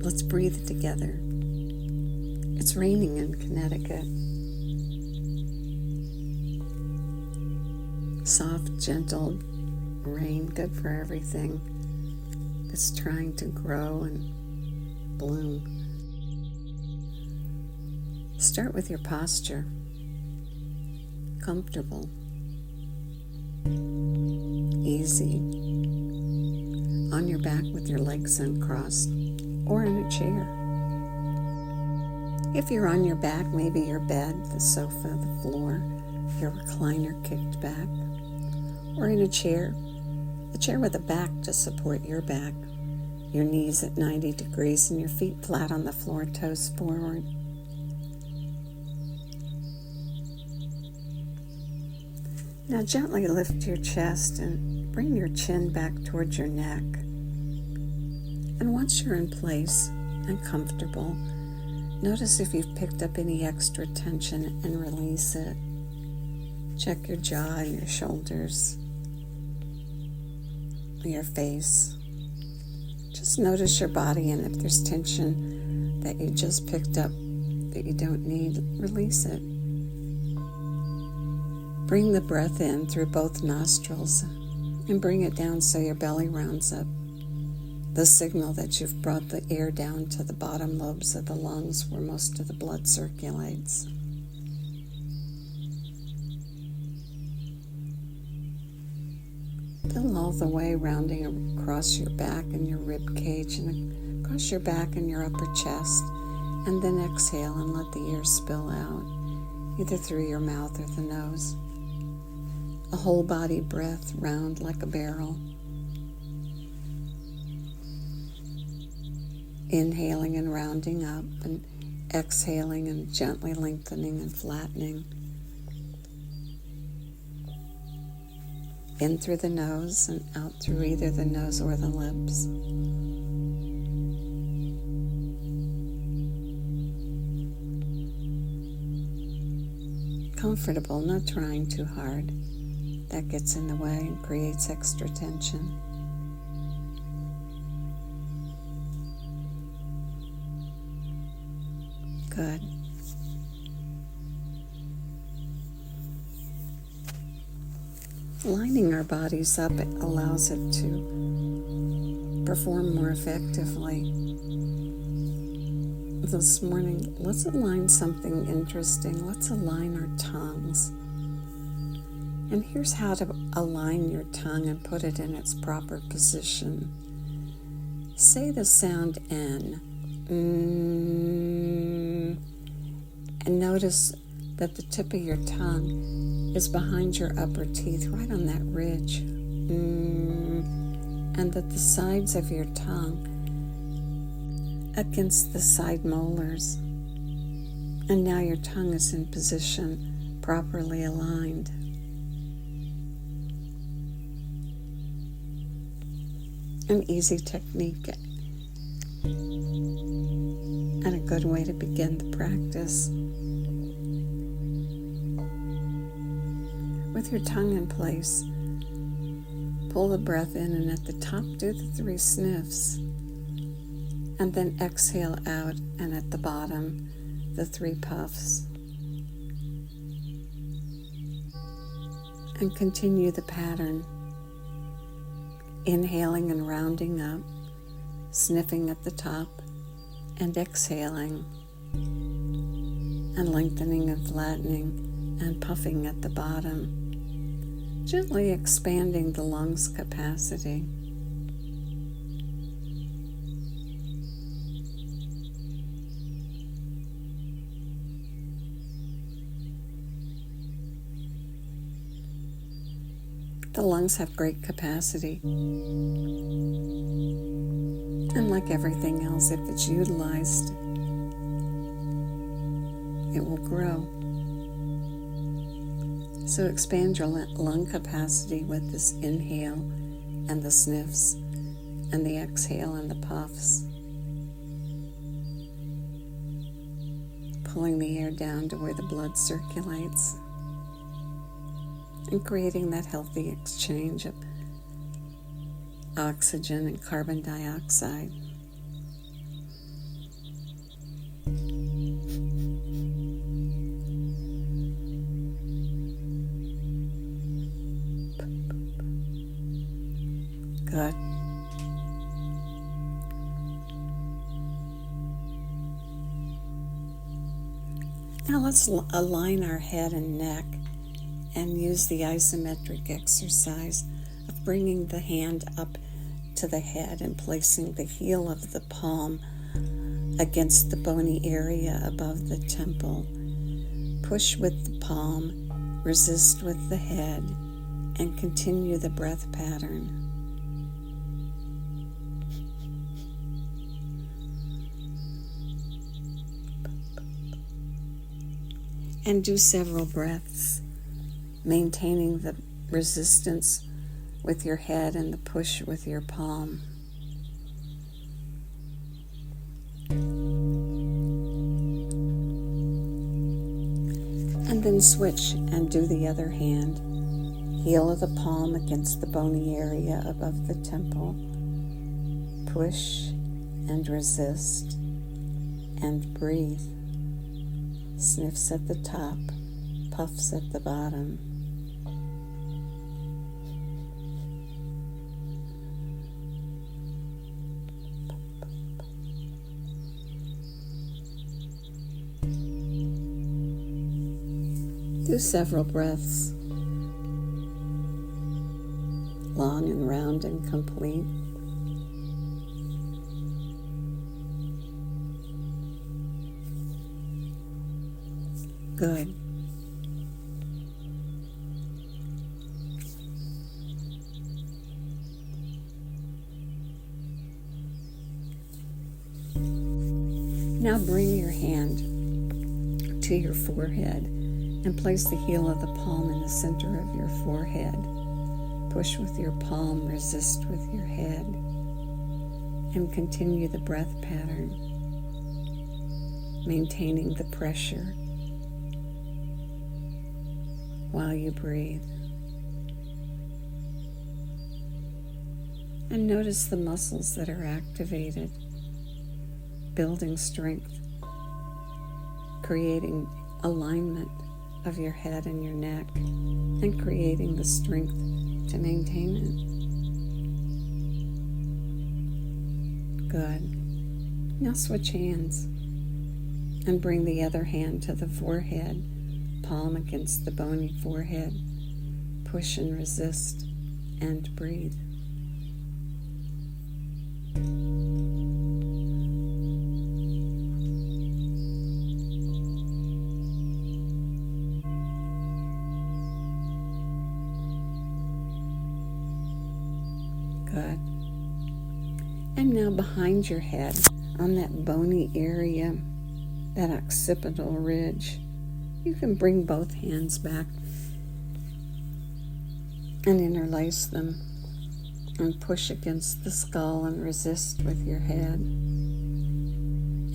Let's breathe together. It's raining in Connecticut. Soft, gentle rain, good for everything that's trying to grow and bloom. Start with your posture. Comfortable. Easy. On your back with your legs uncrossed, or in a chair. If you're on your back, maybe your bed, the sofa, the floor, your recliner kicked back, or in a chair with a back to support your back, your knees at 90 degrees and your feet flat on the floor, toes forward. Now gently lift your chest and bring your chin back towards your neck. And once you're in place and comfortable, notice if you've picked up any extra tension and release it. Check your jaw and your shoulders, your face. Just notice your body, and if there's tension that you just picked up that you don't need, release it. Bring the breath in through both nostrils and bring it down so your belly rounds up. The signal that you've brought the air down to the bottom lobes of the lungs where most of the blood circulates. Fill all the way, rounding across your back and your rib cage and across your back and your upper chest, and then exhale and let the air spill out, either through your mouth or the nose. A whole body breath, round like a barrel. Inhaling and rounding up, and exhaling and gently lengthening and flattening. In through the nose and out through either the nose or the lips. Comfortable, not trying too hard. That gets in the way and creates extra tension. Good. Lining our bodies up, it allows it to perform more effectively. This morning, let's align something interesting. Let's align our tongues. And here's how to align your tongue and put it in its proper position. Say the sound N. And notice that the tip of your tongue is behind your upper teeth, right on that ridge. And that the sides of your tongue against the side molars. And now your tongue is in position, properly aligned. An easy technique and a good way to begin the practice. With your tongue in place, pull the breath in, and at the top do the 3 sniffs, and then exhale out, and at the bottom the 3 puffs. And continue the pattern. Inhaling and rounding up, sniffing at the top, and exhaling, and lengthening and flattening, and puffing at the bottom, gently expanding the lungs' capacity. The lungs have great capacity. And like everything else, if it's utilized, it will grow. So expand your lung capacity with this inhale and the sniffs, and the exhale and the puffs. Pulling the air down to where the blood circulates, and creating that healthy exchange of oxygen and carbon dioxide. Good. Now let's align our head and neck and use the isometric exercise of bringing the hand up to the head and placing the heel of the palm against the bony area above the temple. Push with the palm, resist with the head, and continue the breath pattern. And do several breaths, maintaining the resistance with your head and the push with your palm. And then switch and do the other hand. Heel of the palm against the bony area above the temple. Push and resist and breathe. Sniffs at the top, puffs at the bottom. Do several breaths, long and round and complete. Good. Now bring your hand to your forehead and place the heel of the palm in the center of your forehead. Push with your palm, resist with your head, and continue the breath pattern, maintaining the pressure while you breathe. And notice the muscles that are activated, building strength, creating alignment of your head and your neck, and creating the strength to maintain it. Good. Now switch hands and bring the other hand to the forehead, palm against the bony forehead. Push and resist and breathe. Good. And now behind your head, on that bony area, that occipital ridge, you can bring both hands back and interlace them and push against the skull and resist with your head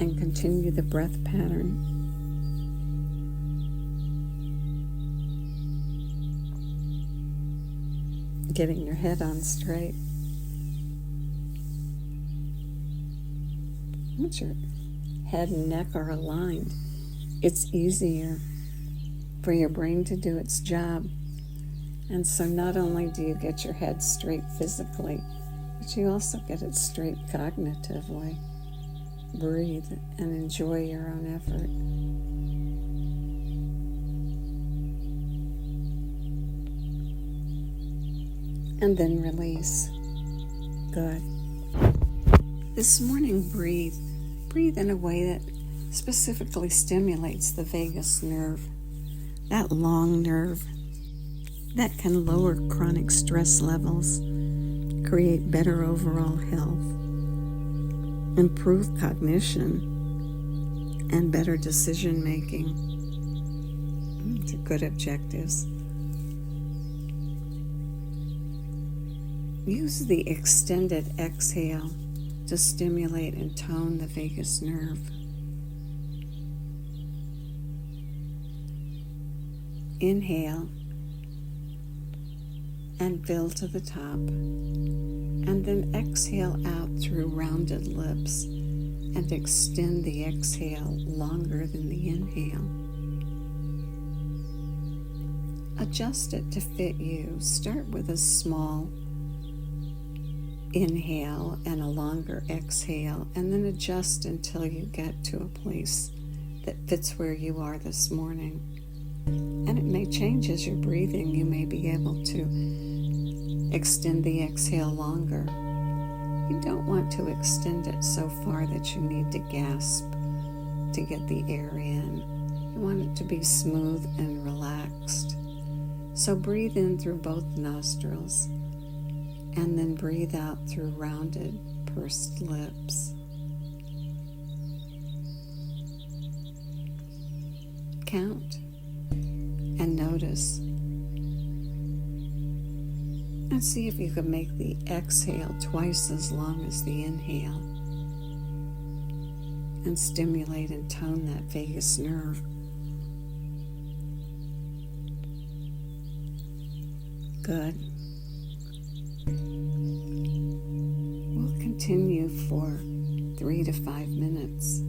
and continue the breath pattern. Getting your head on straight. Once your head and neck are aligned, it's easier for your brain to do its job. And so not only do you get your head straight physically, but you also get it straight cognitively. Breathe and enjoy your own effort. And then release. Good. This morning, breathe. Breathe in a way that specifically stimulates the vagus nerve, that long nerve that can lower chronic stress levels, create better overall health, improve cognition, and better decision making. These are good objectives. Use the extended exhale to stimulate and tone the vagus nerve. Inhale and fill to the top, and then exhale out through rounded lips and extend the exhale longer than the inhale. Adjust it to fit you. Start with a small inhale and a longer exhale, and then adjust until you get to a place that fits where you are this morning. And it may change as you're breathing. You may be able to extend the exhale longer. You don't want to extend it so far that you need to gasp to get the air in. You want it to be smooth and relaxed. So breathe in through both nostrils and then breathe out through rounded, pursed lips. Count and notice. And see if you can make the exhale twice as long as the inhale. And stimulate and tone that vagus nerve. Good. We'll continue for 3 to 5 minutes.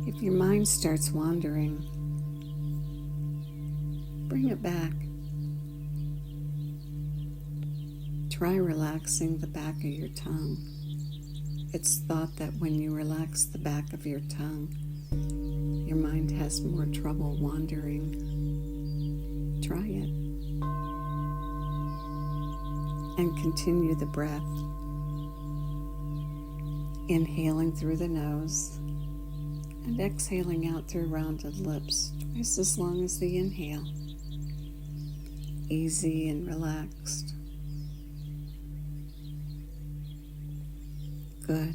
If your mind starts wandering, bring it back. Try relaxing the back of your tongue. It's thought that when you relax the back of your tongue, your mind has more trouble wandering. Try it. And continue the breath. Inhaling through the nose and exhaling out through rounded lips, twice as long as the inhale. Easy and relaxed. Good.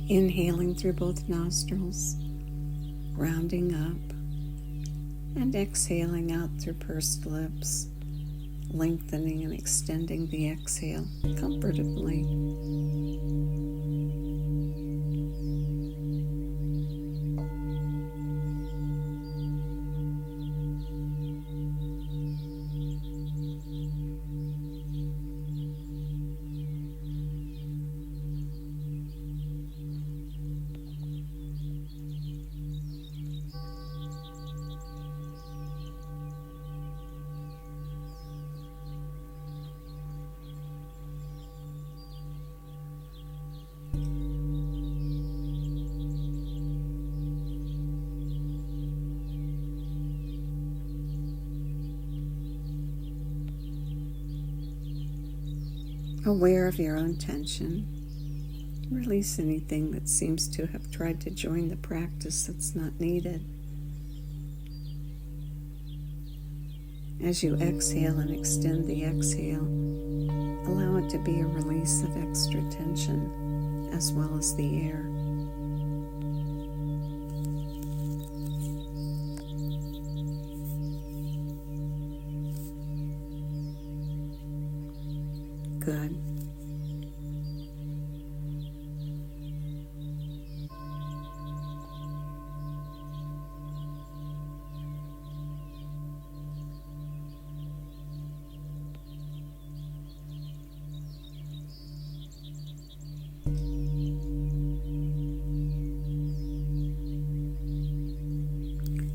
Inhaling through both nostrils, rounding up, and exhaling out through pursed lips, lengthening and extending the exhale comfortably. Aware of your own tension, release anything that seems to have tried to join the practice that's not needed. As you exhale and extend the exhale, allow it to be a release of extra tension as well as the air. Good.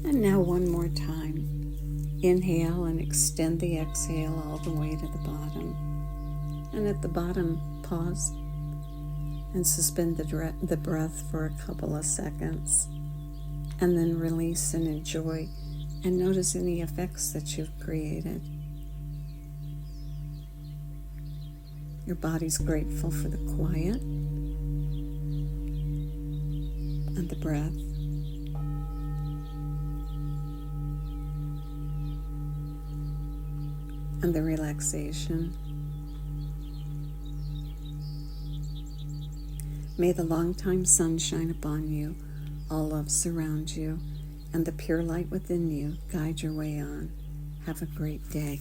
And now one more time. Inhale and extend the exhale all the way to the bottom. And at the bottom, pause and suspend the breath for a couple of seconds, and then release and enjoy and notice any effects that you've created. Your body's grateful for the quiet and the breath. And the relaxation. May the long-time sun shine upon you, all love surround you, and the pure light within you guide your way on. Have a great day.